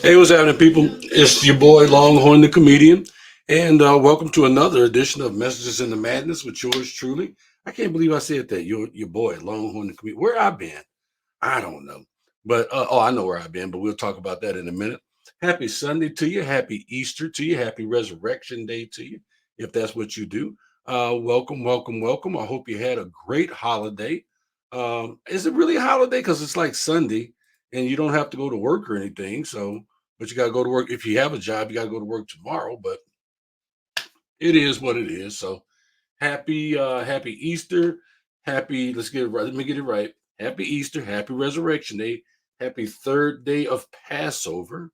Hey, what's happening, people? It's your boy Longhorn, the comedian, and welcome to another edition of Messages in the Madness with yours truly. I can't believe I said that. Your boy Longhorn, the comedian. Where I been? I don't know, but I know where I've been. But we'll talk about that in a minute. Happy Sunday to you. Happy Easter to you. Happy Resurrection Day to you, if that's what you do. Welcome, welcome, welcome. I hope you had a great holiday. Is it really a holiday? Because it's like Sunday, and you don't have to go to work or anything. So but you got to go to work. If you have a job, you got to go to work tomorrow. But it is what it is. So happy Easter, happy. Let's get it right. Let me get it right. Happy Easter, happy Resurrection Day, happy third day of Passover.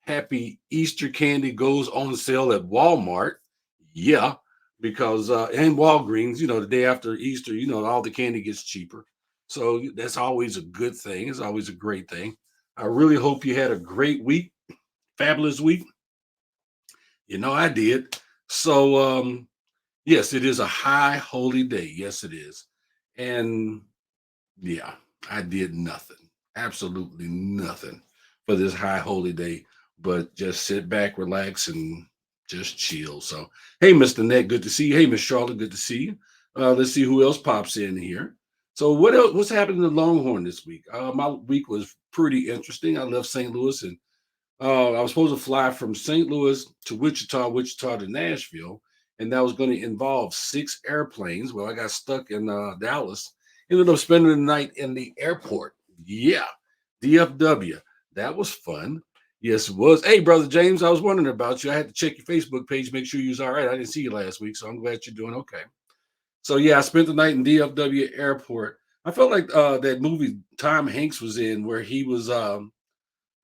Happy Easter candy goes on sale at Walmart. Yeah, because and Walgreens. The day after Easter, all the candy gets cheaper. So that's always a good thing. It's always a great thing. I really hope you had a great week, fabulous week. I did. So yes, it is a high holy day. Yes, it is. And yeah, I did nothing. Absolutely nothing for this high holy day, but just sit back, relax, and just chill. So hey, Mr. Net, good to see you. Hey, Miss Charlotte, good to see you. Let's see who else pops in here. So what else what's happening in Longhorn this week? My week was pretty interesting. I left St. Louis and I was supposed to fly from St. Louis to Wichita, Wichita to Nashville, and that was going to involve 6 airplanes. Well, I got stuck in Dallas. Ended up spending the night in the airport. Yeah, DFW. That was fun. Yes, it was. Hey, brother James, I was wondering about you. I had to check your Facebook page, make sure you was all right. I didn't see you last week, so I'm glad you're doing okay. So yeah, I spent the night in DFW airport. I felt like that movie Tom Hanks was in, where he was uh,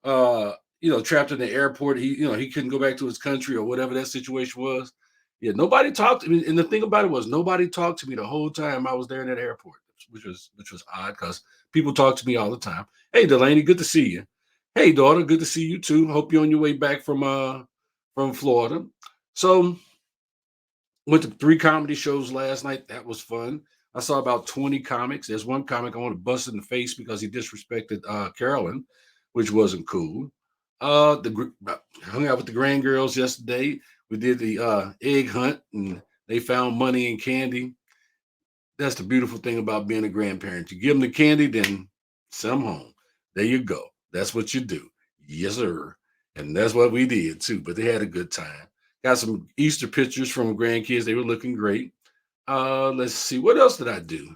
trapped in the airport. He couldn't go back to his country or whatever that situation was. Yeah, nobody talked to me. And the thing about it was nobody talked to me the whole time I was there in that airport, which was odd because people talk to me all the time. Hey Delaney, good to see you. Hey daughter, good to see you too. Hope you're on your way back from Florida. So went to 3 comedy shows last night. That was fun. I saw about 20 comics. There's one comic I want to bust in the face because he disrespected Carolyn, which wasn't cool. Hung out with the grand girls yesterday. We did the egg hunt, and they found money and candy. That's the beautiful thing about being a grandparent. You give them the candy, then send them home. There you go. That's what you do. Yes, sir. And that's what we did too. But they had a good time. Got some Easter pictures from grandkids. They were looking great. Let's see. What else did I do?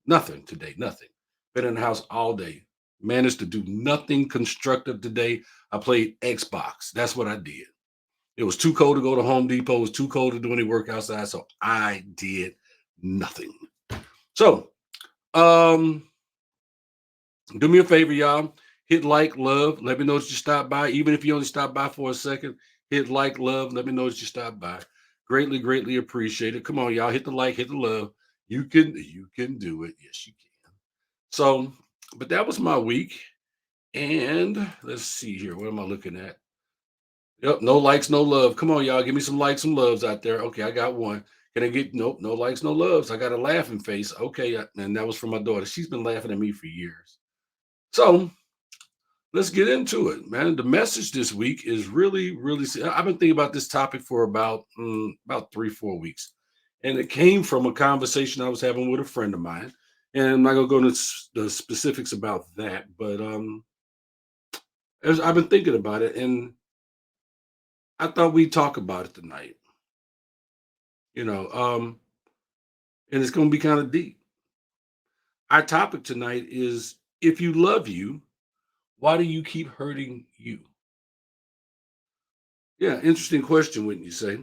Nothing today. Nothing. Been in the house all day. Managed to do nothing constructive today. I played Xbox. That's what I did. It was too cold to go to Home Depot. It was too cold to do any work outside. So I did nothing. So, um, do me a favor, y'all. Hit like, love. Let me know that you stopped by. Even if you only stopped by for a second, hit like, love. Let me know that you stopped by. Greatly, greatly appreciate it. Come on, y'all. Hit the like, hit the love. You can do it. Yes, you can. So, but that was my week. And let's see here. What am I looking at? Yep, no likes, no love. Come on, y'all. Give me some likes, some loves out there. Okay, I got one. Can I get nope, no likes, no loves? I got a laughing face. Okay, and that was for my daughter. She's been laughing at me for years. So let's get into it, man. The message this week is really, really. I've been thinking about this topic for about 3, 4 weeks, and it came from a conversation I was having with a friend of mine. And I'm not gonna go into the specifics about that, but as I've been thinking about it, and I thought we'd talk about it tonight. You know, um, and it's gonna be kind of deep. Our topic tonight is: if you love you, why do you keep hurting you? Yeah, interesting question, wouldn't you say?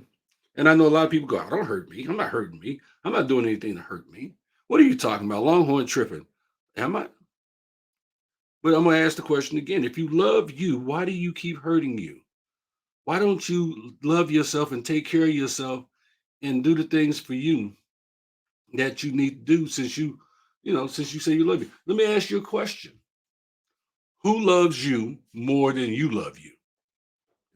And I know a lot of people go, "I don't hurt me. I'm not hurting me. I'm not doing anything to hurt me." What are you talking about? Longhorn tripping. Am I? But I'm gonna ask the question again. If you love you, why do you keep hurting you? Why don't you love yourself and take care of yourself and do the things for you that you need to do since you say you love you? Let me ask you a question. Who loves you more than you love you?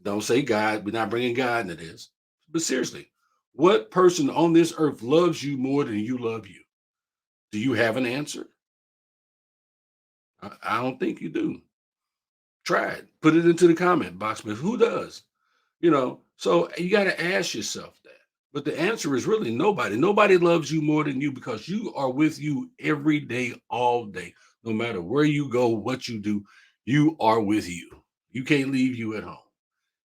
Don't say God. We're not bringing God into this. But seriously, what person on this earth loves you more than you love you? Do you have an answer? I don't think you do. Try it. Put it into the comment box. But who does? So you got to ask yourself that. But the answer is really nobody. Nobody loves you more than you because you are with you every day, all day. No matter where you go, what you do, you are with you. You can't leave you at home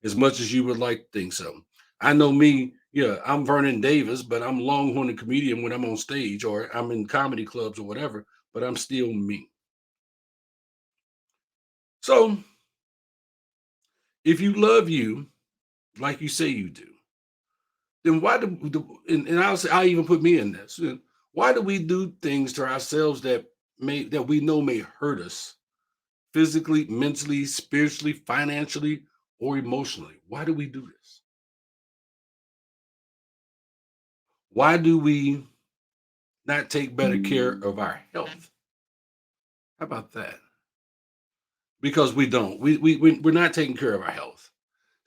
as much as you would like to think so. I know me, yeah, I'm Vernon Davis, but I'm Longhorn and comedian when I'm on stage or I'm in comedy clubs or whatever, but I'm still me. So if you love you like you say you do, then why and I'll say I'll even put me in this. Why do we do things to ourselves that we know may hurt us physically, mentally, spiritually, financially, or emotionally? Why do we do this? Why do we not take better care of our health? How about that? Because we don't. We're not taking care of our health.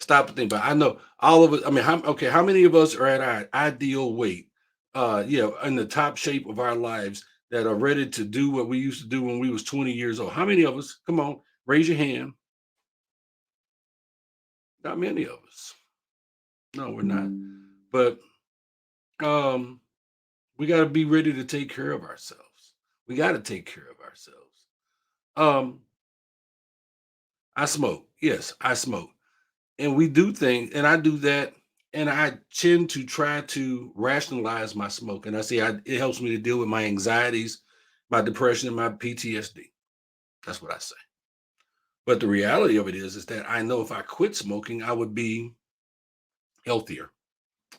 Stop and think about it. I know all of us. I mean, how many of us are at our ideal weight? In the top shape of our lives that are ready to do what we used to do when we was 20 years old. How many of us? Come on, raise your hand. Not many of us. No, we're not. But um, we got to be ready to take care of ourselves. We got to take care of ourselves. Um, I smoke. Yes, I smoke. And we do things, and I do that, and I tend to try to rationalize my smoke. And it helps me to deal with my anxieties, my depression, and my PTSD. That's what I say. But the reality of it is that I know if I quit smoking, I would be healthier.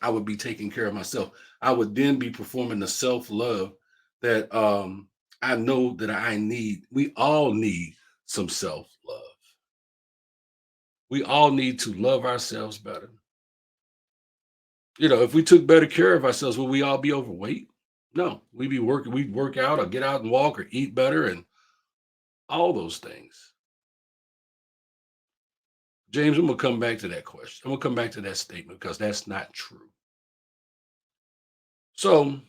I would be taking care of myself. I would then be performing the self love that I know that I need. We all need some self love. We all need to love ourselves better. If we took better care of ourselves, would we all be overweight? No, we'd work out or get out and walk or eat better and all those things. James, I'm gonna come back to that question. I'm gonna come back to that statement because that's not true. So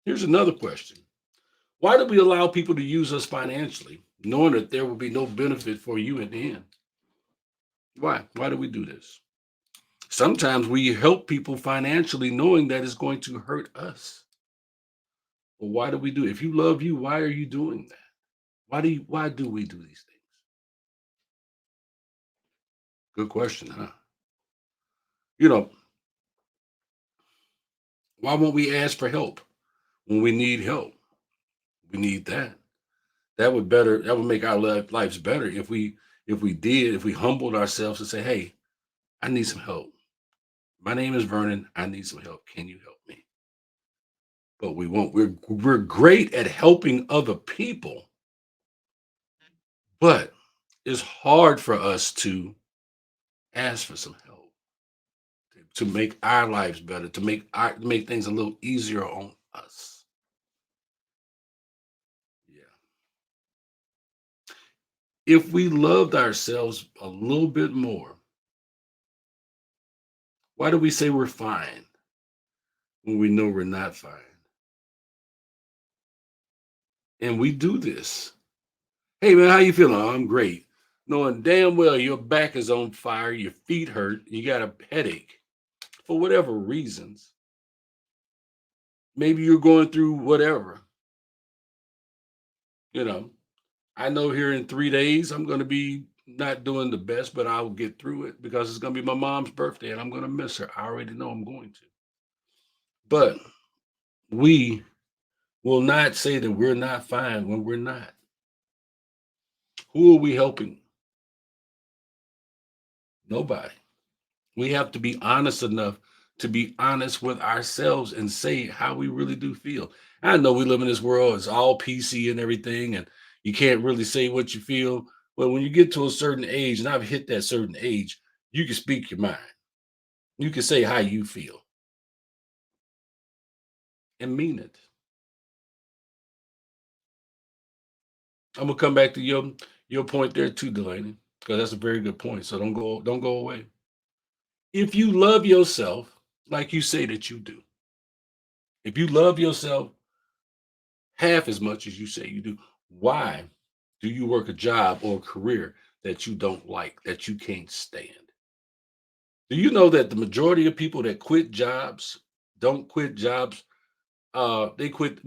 here's another question. Why do we allow people to use us financially, knowing that there will be no benefit for you in the end? Why? Why do we do this? Sometimes we help people financially knowing that it's going to hurt us. But why do we do it? If you love you, why are you doing that? Why do we do these things? Good question, huh? You know, why won't we ask for help when we need help? We need that. That would make our lives better if we humbled ourselves and say, "Hey, I need some help. My name is Vernon. I need some help. Can you help me?" But we won't. We're great at helping other people, but it's hard for us to ask for some help to make our lives better, to make things a little easier on us. Yeah. If we loved ourselves a little bit more, why do we say we're fine when we know we're not fine? And we do this. Hey man, how you feeling? "Oh, I'm great." Knowing damn well your back is on fire, your feet hurt, you got a headache for whatever reasons. Maybe you're going through whatever, you know. I know here in 3 days I'm gonna be not doing the best, but I'll get through it because it's gonna be my mom's birthday and I'm gonna miss her. I already know I'm going to. But we will not say that we're not fine when we're not. Who are we helping? Nobody. We have to be honest enough to be honest with ourselves and say how we really do feel. I know we live in this world, it's all PC and everything, and you can't really say what you feel. But when you get to a certain age, and I've hit that certain age, you can speak your mind. You can say how you feel and mean it. I'm gonna come back to your point there too, Delaney, because that's a very good point. So don't go away. If you love yourself like you say that you do, if you love yourself half as much as you say you do, why do you work a job or a career that you don't like, that you can't stand? Do you know that the majority of people that quit jobs don't quit jobs? They don't quit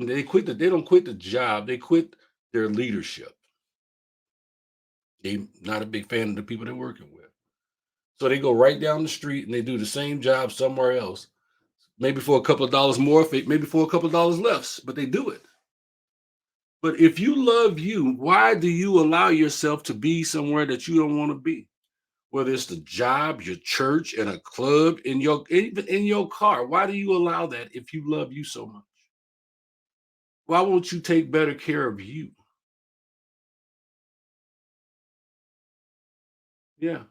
the job, they quit their leadership. They not a big fan of the people they're working with. So they go right down the street and they do the same job somewhere else, maybe for a couple of dollars more, maybe for a couple of dollars less, but they do it. But if you love you, why do you allow yourself to be somewhere that you don't want to be? Whether it's the job, your church, in a club, in your even in your car. Why do you allow that if you love you so much? Why won't you take better care of you? Yeah.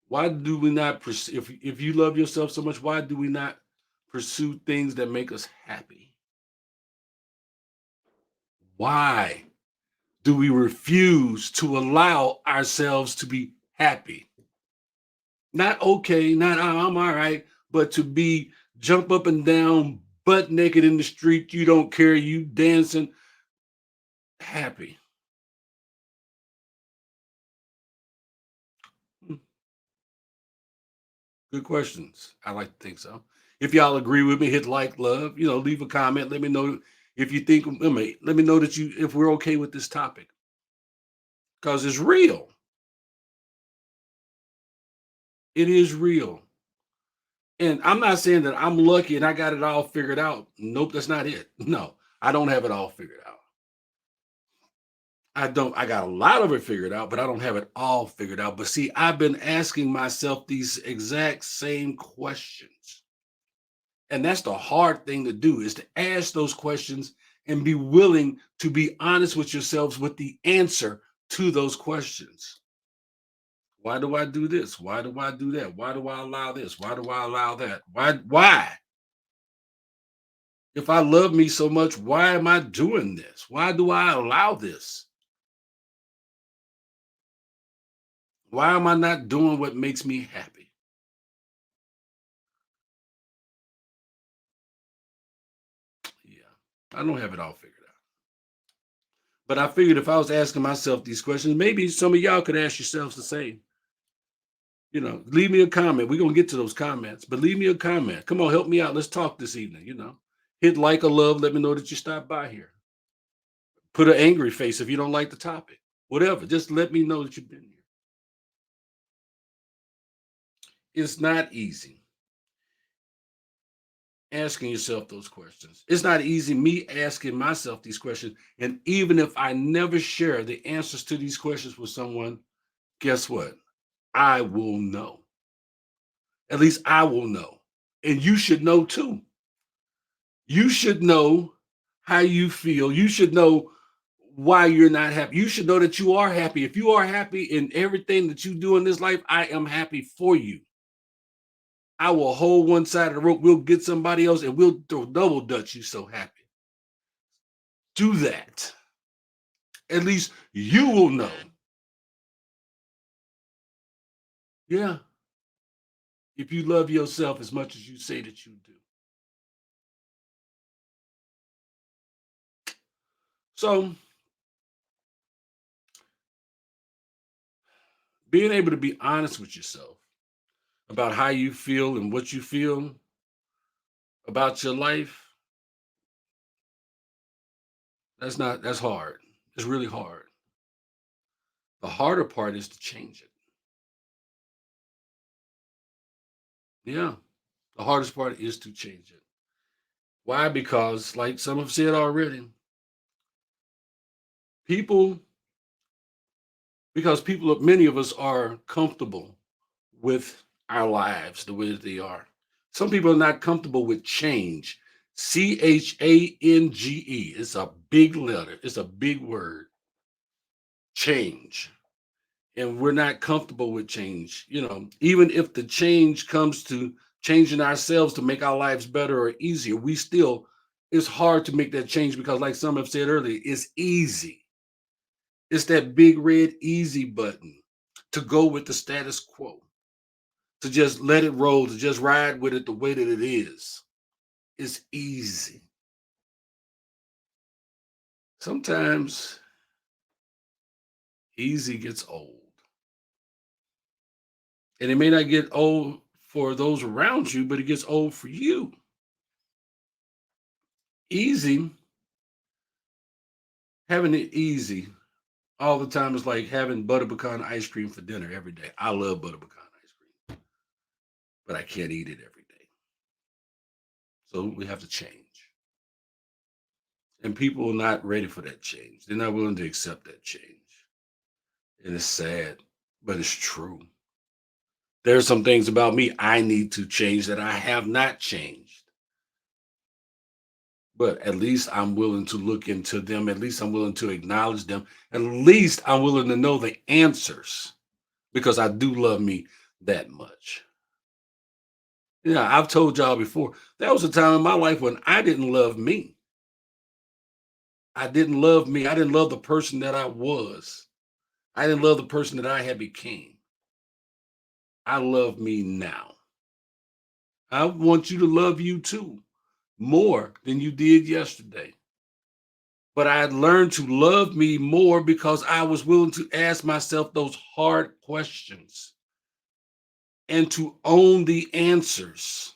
Why do we not pursue if you love yourself so much, why do we not pursue things that make us happy? Why do we refuse to allow ourselves to be happy? Not okay, not I'm all right, but to be jump up and down, butt naked in the street, you don't care, you dancing, happy. Hmm, good questions. I like to think so. If y'all agree with me, hit like, love, leave a comment. Let me know if you think, let me know that if we're okay with this topic because it's real. It is real. And I'm not saying that I'm lucky and I got it all figured out. Nope, that's not it. No, I don't have it all figured out. I don't. I got a lot of it figured out, but I don't have it all figured out. But see, I've been asking myself these exact same questions. And that's the hard thing to do is to ask those questions and be willing to be honest with yourselves with the answer to those questions. Why do I do this? Why do I do that? Why do I allow this? Why do I allow that? Why? If I love me so much, why am I doing this? Why do I allow this? Why am I not doing what makes me happy? Yeah, I don't have it all figured out. But I figured if I was asking myself these questions, maybe some of y'all could ask yourselves the same. Leave me a comment. We're gonna get to those comments, but leave me a comment. Come on, help me out. Let's talk this evening. Hit like or love. Let me know that you stopped by here. Put an angry face if you don't like the topic. Whatever. Just let me know that you've been here. It's not easy asking yourself those questions. It's not easy me asking myself these questions. And even if I never share the answers to these questions with someone, guess what? I will know. At least I will know. And you should know too. You should know how you feel. You should know why you're not happy. You should know that you are happy. If you are happy in everything that you do in this life, I am happy for you. I will hold one side of the rope. We'll get somebody else and we'll throw double dutch. You so happy. Do that. At least you will know. Yeah. If you love yourself as much as you say that you do. So being able to be honest with yourself about how you feel and what you feel about your life, that's hard. It's really hard. The harder part is to change it. Yeah. The hardest part is to change it. Why? Because, like some have said already, people, many of us are comfortable with our lives the way that they are. Some people are not comfortable with change. CHANGE. It's a big letter, it's a big word. Change. And we're not comfortable with change. Even if the change comes to changing ourselves to make our lives better or easier, it's hard to make that change because, like some have said earlier, it's easy. It's that big red easy button to go with the status quo, to just let it roll, to just ride with it the way that it is. It's easy. Sometimes Easy gets old. And it may not get old for those around you, but it gets old for you. Easy, having it easy all the time is like having butter pecan ice cream for dinner every day. I love butter pecan ice cream, but I can't eat it every day. So we have to change. And people are not ready for that change. They're not willing to accept that change. And it's sad, but it's true. There are some things about me I need to change that I have not changed. But at least I'm willing to look into them. At least I'm willing to acknowledge them. At least I'm willing to know the answers because I do love me that much. Yeah, I've told y'all before, there was a time in my life when I didn't love me. I didn't love me. I didn't love the person that I was. I didn't love the person that I had became. I love me now. I want you to love you too, more than you did yesterday. But I had learned to love me more because I was willing to ask myself those hard questions and to own the answers,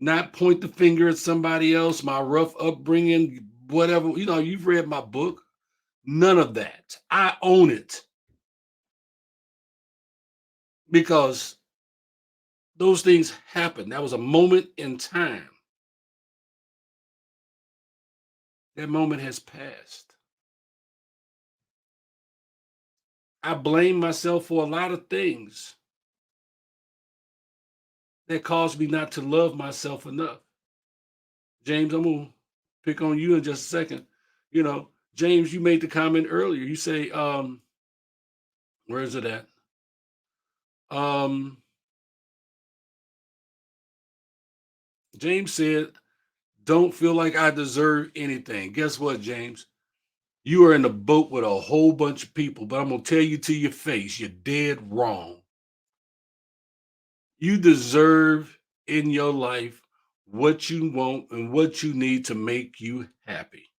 not point the finger at somebody else, my rough upbringing, whatever. You've read my book. None of that. I own it because those things happened. That was a moment in time. That moment has passed. I blame myself for a lot of things that caused me not to love myself enough. James, I'm gonna pick on you in just a second. James, you made the comment earlier. You say, where is it at? Um, James said, don't feel like I deserve anything. Guess what, James? You are in the boat with a whole bunch of people, but I'm gonna tell you to your face, you're dead wrong. You deserve in your life what you want and what you need to make you happy.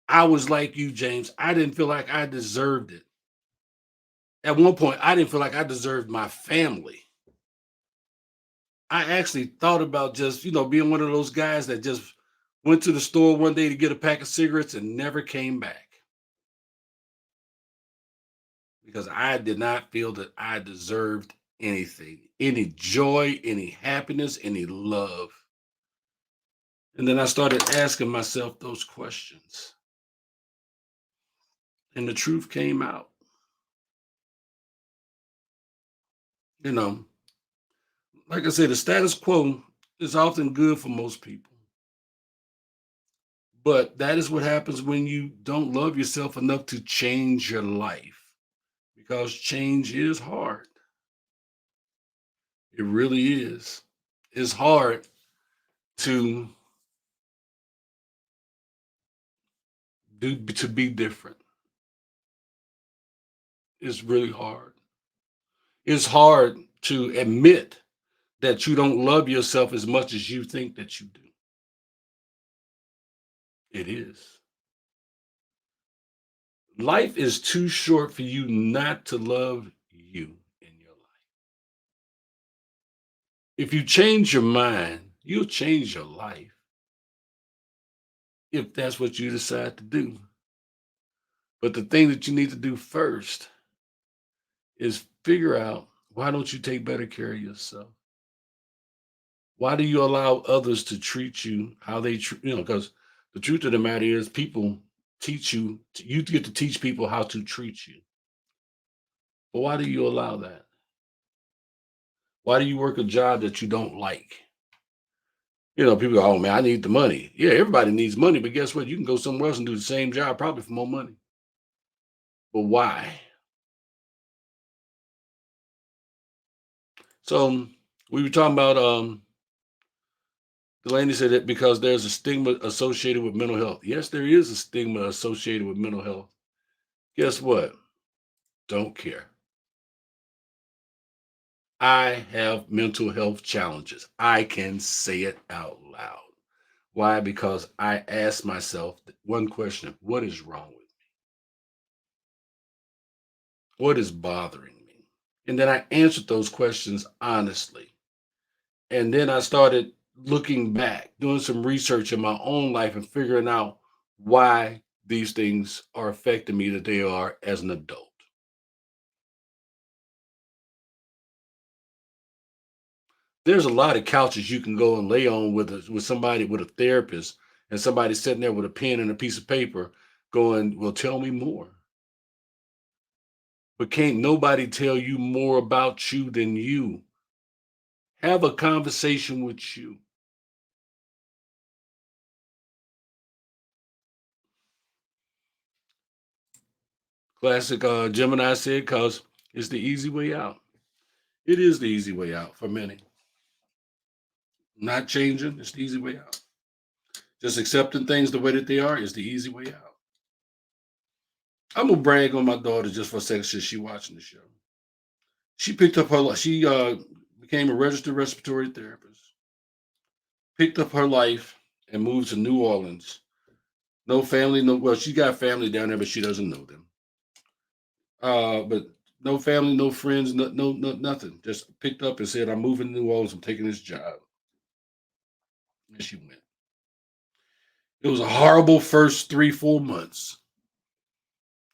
I was like you, James. I didn't feel like I deserved it. At one point, I didn't feel like I deserved my family. I actually thought about just, being one of those guys that just went to the store one day to get a pack of cigarettes and never came back because I did not feel that I deserved anything, any joy, any happiness, any love. And then I started asking myself those questions, and the truth came out. You know, like I said, the status quo is often good for most people. But that is what happens when you don't love yourself enough to change your life because change is hard. It really is. It's hard to be different. It's really hard. It's hard to admit that you don't love yourself as much as you think that you do. It is. Life is too short for you not to love you in your life. If you change your mind, you'll change your life if that's what you decide to do. But the thing that you need to do first is figure out, why don't you take better care of yourself? Why do you allow others to treat you how they treat, because the truth of the matter is people teach you, you get to teach people how to treat you. But why do you allow that? Why do you work a job that you don't like? People go, oh man, I need the money. Yeah, everybody needs money, but guess what? You can go somewhere else and do the same job, probably for more money. But why? So we were talking about Delaney said that because there's a stigma associated with mental health. Yes, there is a stigma associated with mental health. Guess what? Don't care. I have mental health challenges. I can say it out loud. Why? Because I ask myself one question: what is wrong with me? What is bothering me? And then I answered those questions honestly. And then I started looking back, doing some research in my own life and figuring out why these things are affecting me that they are as an adult. There's a lot of couches you can go and lay on with somebody with a therapist and somebody sitting there with a pen and a piece of paper going, "Well, tell me more." But can't nobody tell you more about you than you. Have a conversation with you. Classic Gemini said, because it's the easy way out. It is the easy way out for many. Not changing, it's the easy way out. Just accepting things the way that they are is the easy way out. I'm gonna brag on my daughter just for a second since she watching the show. She picked up her she became a registered respiratory therapist, picked up her life and moved to New Orleans. No family, no well, she got family down there, but she doesn't know them. But no family, no friends, nothing. Just picked up and said, "I'm moving to New Orleans. I'm taking this job," and she went. It was a horrible first 3, 4 months,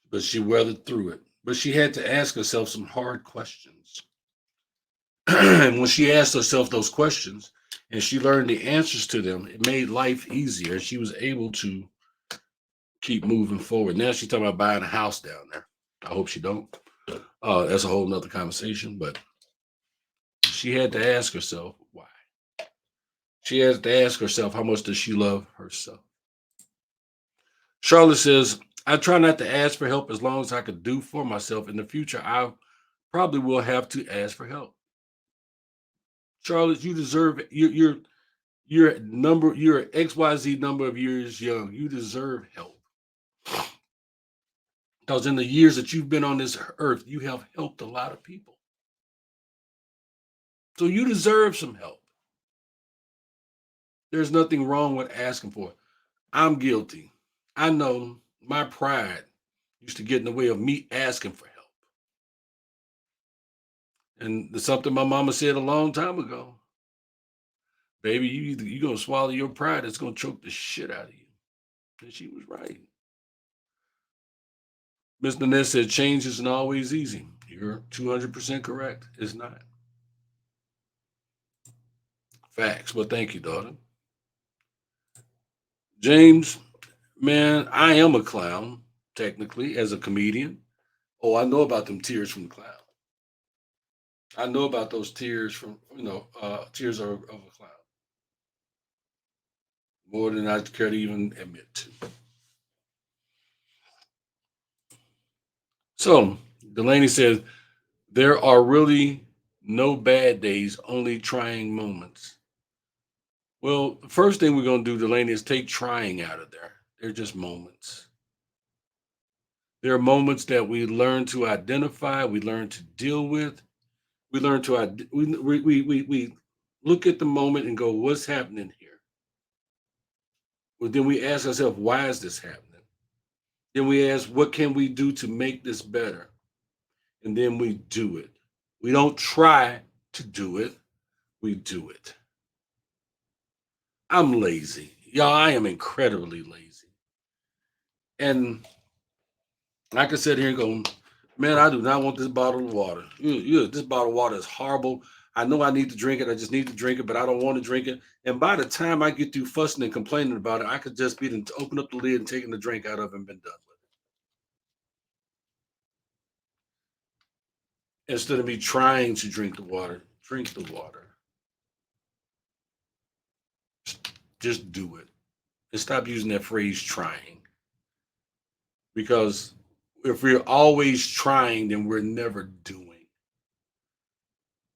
but she weathered through it. But she had to ask herself some hard questions. And when she asked herself those questions and she learned the answers to them, it made life easier. She was able to keep moving forward. Now she's talking about buying a house down there. I hope she don't. That's a whole nother conversation. But she had to ask herself why. She has to ask herself how much does she love herself. Charlotte says, "I try not to ask for help as long as I could do for myself. In the future, I probably will have to ask for help." Charlotte, you deserve it. You're XYZ number of years young. You deserve help. Because in the years that you've been on this earth, you have helped a lot of people. So you deserve some help. There's nothing wrong with asking for it. I'm guilty. I know my pride used to get in the way of me asking for help. And it's something my mama said a long time ago. Baby, you gonna swallow your pride, it's gonna choke the shit out of you. And she was right. Miss Nanette said change isn't always easy. You're 200% correct. It's not. Facts. Well, thank you, daughter. James, man, I am a clown, technically, as a comedian. Oh, I know about them tears from the clown. I know about those tears from, tears of a clown, more than I care to even admit to. So, Delaney says, there are really no bad days, only trying moments. Well, the first thing we're going to do, Delaney, is take trying out of there. They're just moments. There are moments that we learn to identify, we learn to deal with, we learn to we look at the moment and go, "What's happening here?" Well, then we ask ourselves, "Why is this happening?" Then we ask, "What can we do to make this better?" And then we do it. We don't try to do it; we do it. I'm lazy, y'all. I am incredibly lazy, and I can sit here and go, "Man, I do not want this bottle of water. This bottle of water is horrible. I know I need to drink it. I just need to drink it, but I don't want to drink it." And by the time I get through fussing and complaining about it, I could just be to open up the lid and taking the drink out of it and been done with it. Instead of me trying to drink the water. Just do it. And stop using that phrase trying. Because if we're always trying, then we're never doing.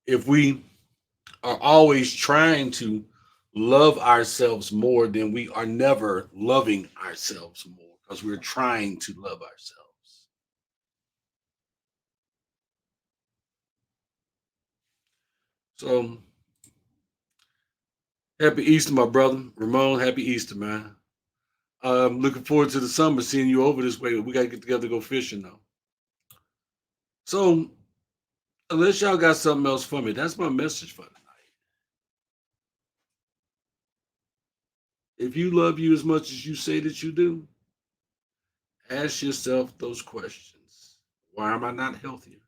If we are always trying to love ourselves more, then we are never loving ourselves more because we're trying to love ourselves. So happy Easter, my brother. Ramon, happy Easter, man. I'm looking forward to the summer, seeing you over this way. We got to get together to go fishing, though. So, unless y'all got something else for me, that's my message for tonight. If you love you as much as you say that you do, ask yourself those questions. Why am I not healthier?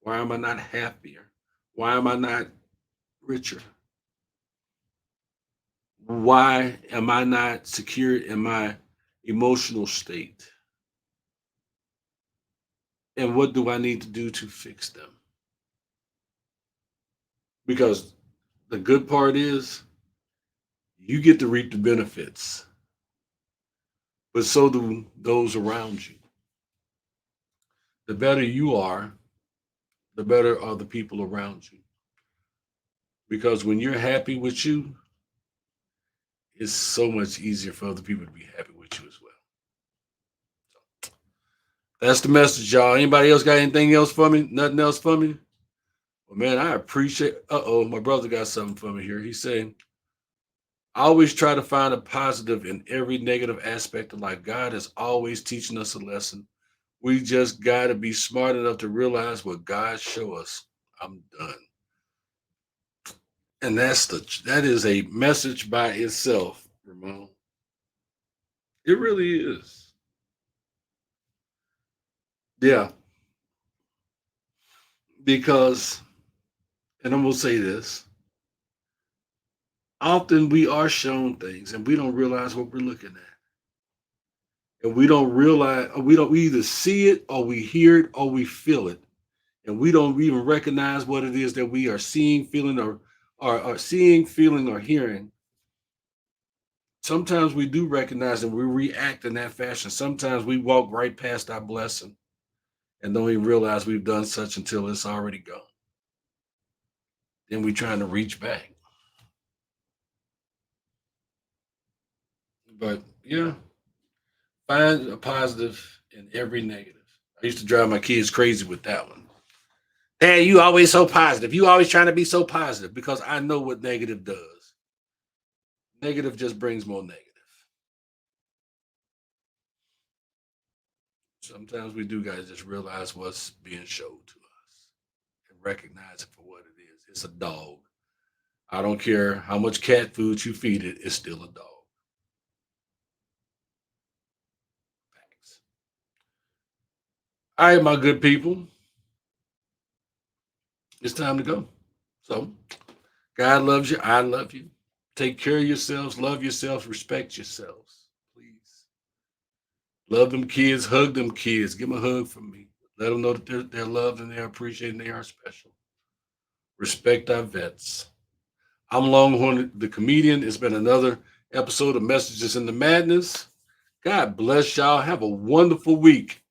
Why am I not happier? Why am I not richer? Why am I not secure in my emotional state? And what do I need to do to fix them? Because the good part is you get to reap the benefits, but so do those around you. The better you are, the better are the people around you. Because when you're happy with you, it's so much easier for other people to be happy with you as well. That's the message, y'all. Anybody else got anything else for me? Nothing else for me? Well, man, I appreciate. My brother got something for me here. He's saying, I always try to find a positive in every negative aspect of life. God is always teaching us a lesson. We just got to be smart enough to realize what God show us. I'm done. And that is a message by itself, Ramon. It really is. Yeah, because, and I'm gonna say this: often we are shown things, and we don't realize what we're looking at, and we don't realize, or we either see it, or we hear it, or we feel it, and we don't even recognize what it is that we are seeing, feeling, or seeing, feeling, or hearing. Sometimes we do recognize and we react in that fashion. Sometimes we walk right past our blessing and don't even realize we've done such until it's already gone. Then we're trying to reach back. But yeah, find a positive in every negative. I used to drive my kids crazy with that one. Dad, you always so positive. You always trying to be so positive because I know what negative does. Negative just brings more negative. Sometimes we do guys just realize what's being showed to us and recognize it for what it is. It's a dog. I don't care how much cat food you feed it, it's still a dog. Thanks. All right, my good people, it's time to go. So, God loves you. I love you. Take care of yourselves. Love yourselves. Respect yourselves. Please. Love them kids. Hug them kids. Give them a hug from me. Let them know that they're loved and they're appreciated and they are special. Respect our vets. I'm Longhorn, the comedian. It's been another episode of Messages in the Madness. God bless y'all. Have a wonderful week.